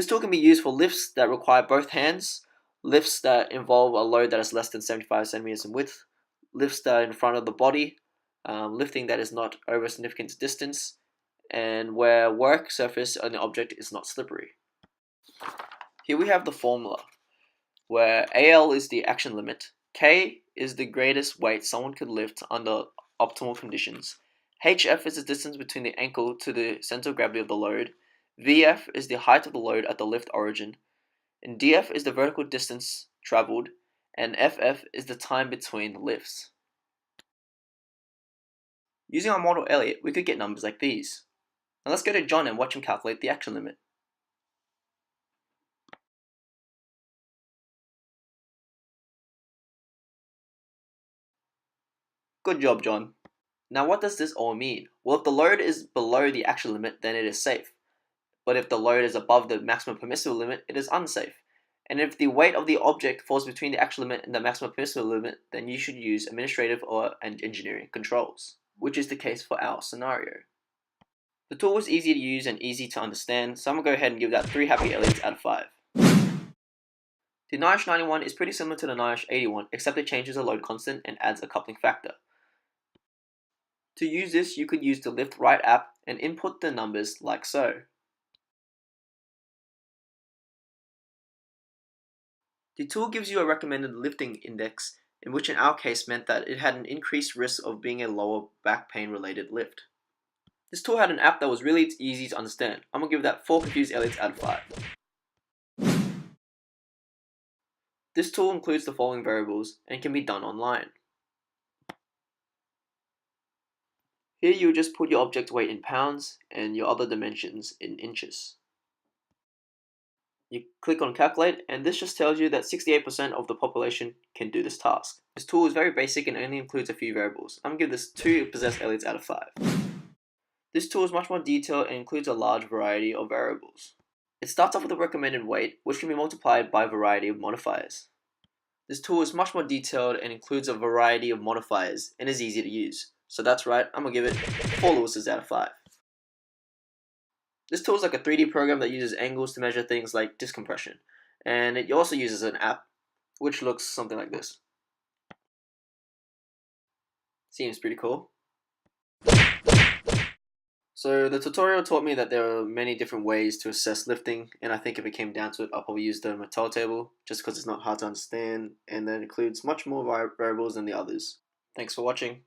This tool can be used for lifts that require both hands, lifts that involve a load that is less than 75 centimeters in width, lifts that are in front of the body, lifting that is not over a significant distance, and where work surface on the object is not slippery. Here we have the formula, where AL is the action limit, K is the greatest weight someone could lift under optimal conditions, HF is the distance between the ankle to the center of gravity of the load, VF is the height of the load at the lift origin, and DF is the vertical distance traveled, and FF is the time between lifts. Using our model Elliott, we could get numbers like these. Now let's go to John and watch him calculate the action limit. Good job, John. Now what does this all mean? Well, if the load is below the action limit, then it is safe. But if the load is above the maximum permissible limit, it is unsafe. And if the weight of the object falls between the action limit and the maximum permissible limit, then you should use administrative or engineering controls, which is the case for our scenario. The tool was easy to use and easy to understand, so I'm going to go ahead and give that 3 happy Elliots out of 5. The NIOSH 91 is pretty similar to the NIOSH 81, except it changes the load constant and adds a coupling factor. To use this, you could use the Lift Right app and input the numbers like so. The tool gives you a recommended lifting index, in which in our case meant that it had an increased risk of being a lower back pain related lift. This tool had an app that was really easy to understand. I'm going to give that 4 confused Elliots out of 5. This tool includes the following variables and can be done online. Here you just put your object weight in pounds and your other dimensions in inches. You click on calculate and this just tells you that 68% of the population can do this task. This tool is very basic and only includes a few variables. I'm going to give this 2 possessed Elliots out of 5. This tool is much more detailed and includes a large variety of variables. It starts off with a recommended weight, which can be multiplied by a variety of modifiers. This tool is much more detailed and includes a variety of modifiers and is easy to use. So that's right, I'm going to give it 4 Lewises out of 5. This tool is like a 3D program that uses angles to measure things like discompression. And it also uses an app, which looks something like this. Seems pretty cool. So the tutorial taught me that there are many different ways to assess lifting, and I think if it came down to it, I'll probably use the Mattel table, just because it's not hard to understand, and that includes much more variables than the others. Thanks for watching.